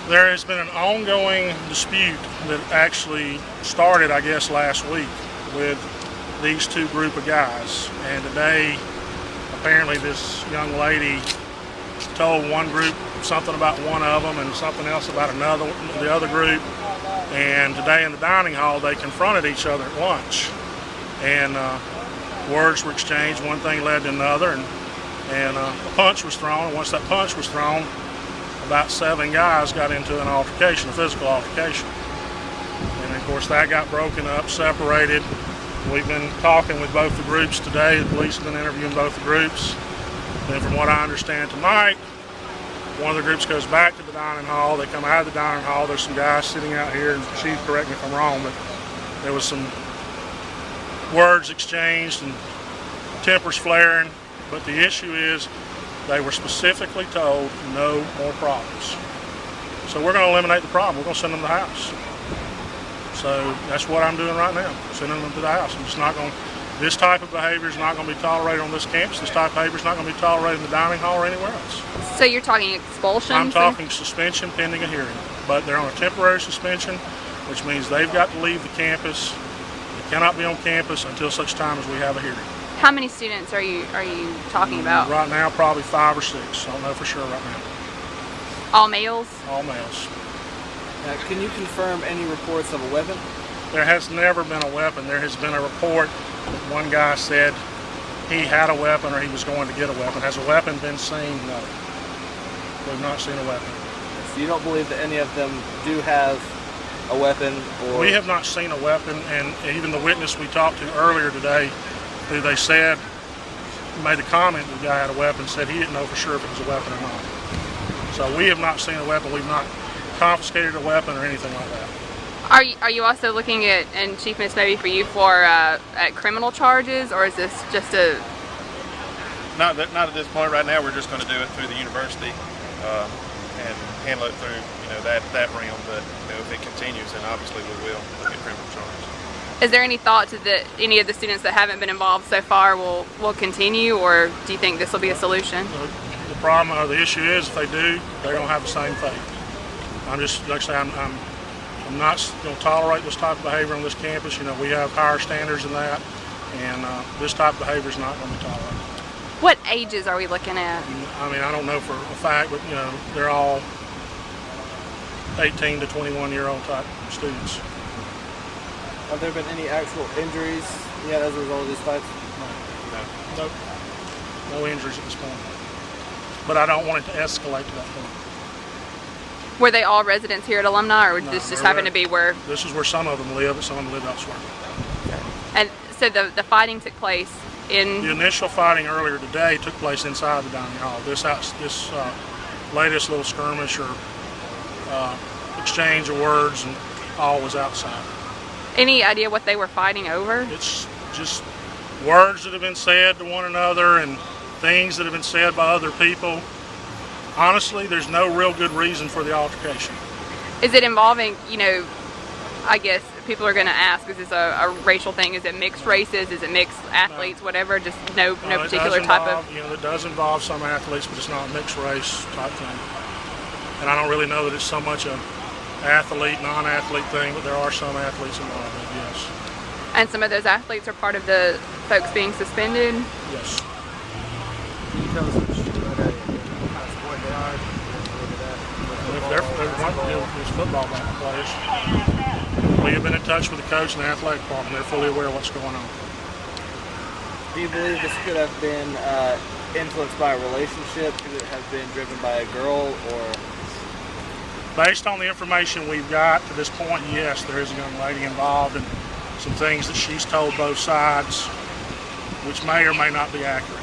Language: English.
There has been an ongoing dispute that actually started, I guess, last week with these two group of guys. And today, apparently this young lady told one group something about one of them and something else about the other group. And today in the dining hall, they confronted each other at lunch. And words were exchanged, one thing led to another, and a punch was thrown. And once that punch was thrown, about 7 guys got into an altercation, a physical altercation. And of course that got broken up, separated. We've been talking with both the groups today. The police have been interviewing both the groups. Then from what I understand tonight, one of the groups goes back to the dining hall. They come out of the dining hall. There's some guys sitting out here, and Chief, correct me if I'm wrong, but there was some words exchanged and tempers flaring. But the issue is they were specifically told no more problems. So we're going to eliminate the problem. We're going to send them to the house. So that's what I'm doing right now, sending them to the house. I'm just not going. This type of behavior is not going to be tolerated on this campus. This type of behavior is not going to be tolerated in the dining hall or anywhere else. So you're talking expulsion? I'm talking suspension pending a hearing. But they're on a temporary suspension, which means they've got to leave the campus. They cannot be on campus until such time as we have a hearing. How many students are you talking about? Right now, probably 5 or 6. I don't know for sure right now. All males? All males. Can you confirm any reports of a weapon? There has never been a weapon. There has been a report that one guy said he had a weapon or he was going to get a weapon. Has a weapon been seen? No. We've not seen a weapon. So you don't believe that any of them do have a weapon? Or we have not seen a weapon, and even the witness we talked to earlier today, who they said made the comment that the guy had a weapon, said he didn't know for sure if it was a weapon or not. So we have not seen a weapon. We've not confiscated a weapon or anything like that. Are you also looking at, and Chief, Miss, maybe for you, for at criminal charges, or is this just a? Not at this point. Right now, we're just going to do it through the university and handle it through that realm. But if it continues, then obviously we will look at criminal charges. Is there any thought that any of the students that haven't been involved so far will continue, or do you think this will be a solution? The problem or the issue is, if they do, they're going to have the same fate. I'm just, like I say, I'm not going to tolerate this type of behavior on this campus. We have higher standards than that, and this type of behavior is not going to be tolerated. What ages are we looking at? I mean, I don't know for a fact, but they're all 18 to 21-year-old type students. Have there been any actual injuries yet as a result of these fights? No injuries at this point. But I don't want it to escalate to that point. Were they all residents here at Alumni, or this just happened to be where? This is where some of them live, but some of them live elsewhere. And so the fighting took place in? The initial fighting earlier today took place inside the dining hall. This latest little skirmish or exchange of words and all was outside. Any idea what they were fighting over? It's just words that have been said to one another and things that have been said by other people. Honestly, there's no real good reason for the altercation. Is it involving, I guess people are going to ask, is this a racial thing? Is it mixed races? Is it mixed athletes? No. Whatever, just no particular type of? It does involve some athletes, but it's not a mixed race type thing. And I don't really know that it's so much a athlete, non-athlete thing, but there are some athletes involved in it, yes. And some of those athletes are part of the folks being suspended? Yes. Can you tell us which sport they are? There's football players. We have been in touch with the coach and the athletic department. They're fully aware of what's going on. Do you believe this could have been influenced by a relationship? Could it have been driven by a girl, or? Based on the information we've got to this point, yes, there is a young lady involved and some things that she's told both sides, which may or may not be accurate.